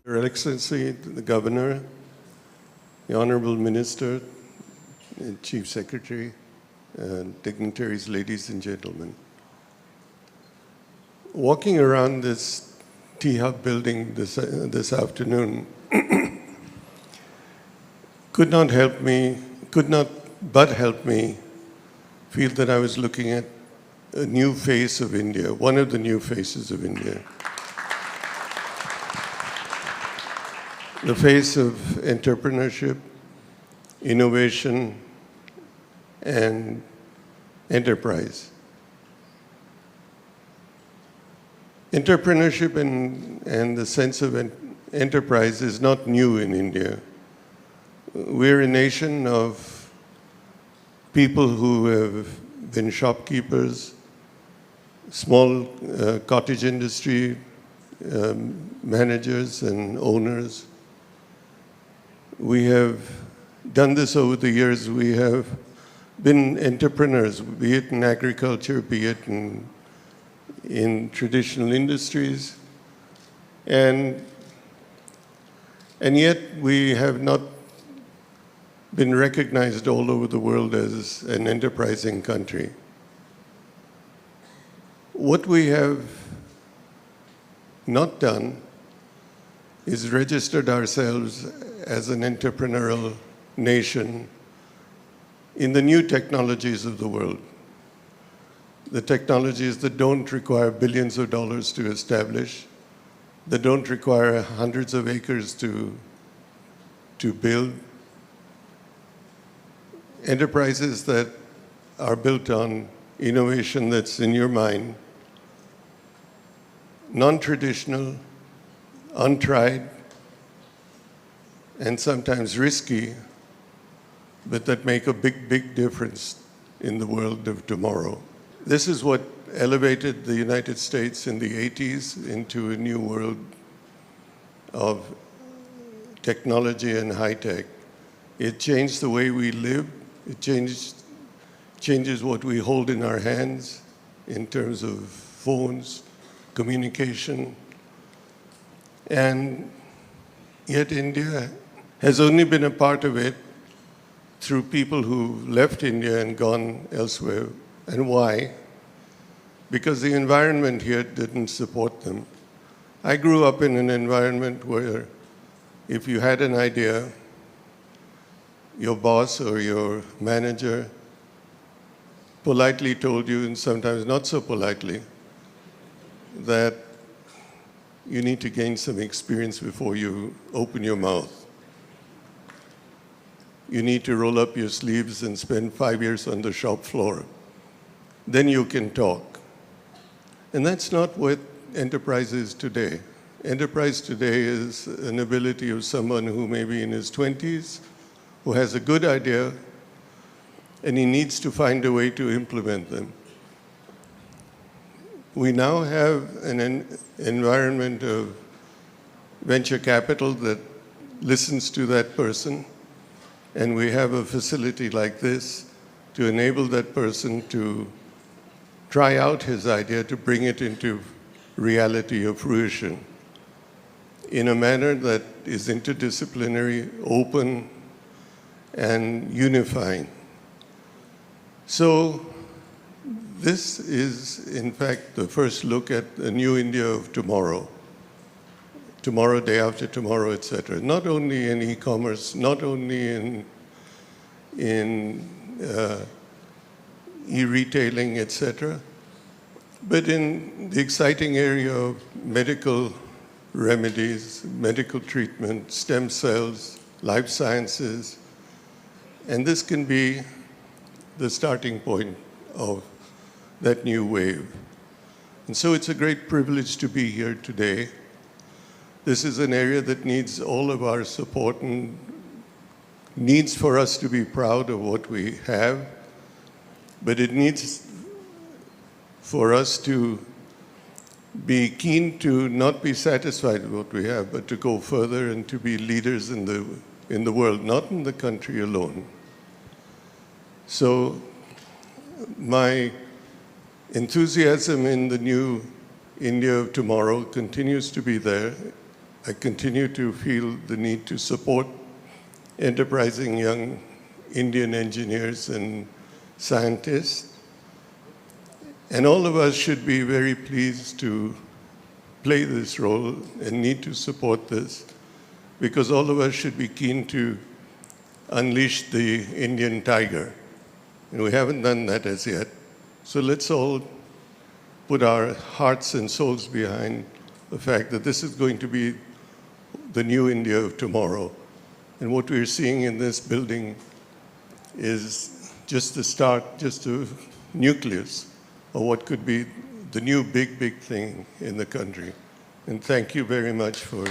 Your Excellency, the Governor, the Honorable Minister, and Chief Secretary, dignitaries, ladies and gentlemen. Walking around this T-Hub building this afternoon could not but help me feel that I was looking at a new face of India, one of the new faces of India. The face of entrepreneurship, innovation, and enterprise. Entrepreneurship and the sense of enterprise is not new in India. We're a nation of people who have been shopkeepers, small cottage industry managers and owners. We have done this over the years. We have been entrepreneurs, be it in agriculture, be it in traditional industries. And yet we have not been recognized all over the world as an enterprising country. What we have not done is registered ourselves as an entrepreneurial nation in the new technologies of the world. The technologies that don't require billions of dollars to establish, that don't require hundreds of acres to build. Enterprises that are built on innovation that's in your mind, non-traditional, untried, and sometimes risky, but that make a big, big difference in the world of tomorrow. This is what elevated the United States in the 80s into a new world of technology and high tech. It changed the way we live. It changes what we hold in our hands in terms of phones, communication. And yet India has only been a part of it through people who left India and gone elsewhere. And why? Because the environment here didn't support them. I grew up in an environment where if you had an idea, your boss or your manager politely told you, and sometimes not so politely, that you need to gain some experience before you open your mouth. You need to roll up your sleeves and spend 5 years on the shop floor. Then you can talk. And that's not what enterprise is today. Enterprise today is an ability of someone who may be in his 20s, who has a good idea, and he needs to find a way to implement them. We now have an environment of venture capital that listens to that person, and we have a facility like this to enable that person to try out his idea, to bring it into reality or fruition in a manner that is interdisciplinary, open, and unifying. So this is, in fact, the first look at the new India of tomorrow. Tomorrow, day after tomorrow, etc. Not only in e-commerce, not only in e-retailing, etc., but in the exciting area of medical remedies, medical treatment, stem cells, life sciences, and this can be the starting point of that new wave. And so it's a great privilege to be here today. This is an area that needs all of our support and needs for us to be proud of what we have, but it needs for us to be keen to not be satisfied with what we have, but to go further and to be leaders in the world, not in the country alone. So my enthusiasm in the new India of tomorrow continues to be there. I continue to feel the need to support enterprising young Indian engineers and scientists. And all of us should be very pleased to play this role and need to support this, because all of us should be keen to unleash the Indian tiger. And we haven't done that as yet. So let's all put our hearts and souls behind the fact that this is going to be the new India of tomorrow. And what we're seeing in this building is just the start, just a nucleus of what could be the new big, big thing in the country. And thank you very much for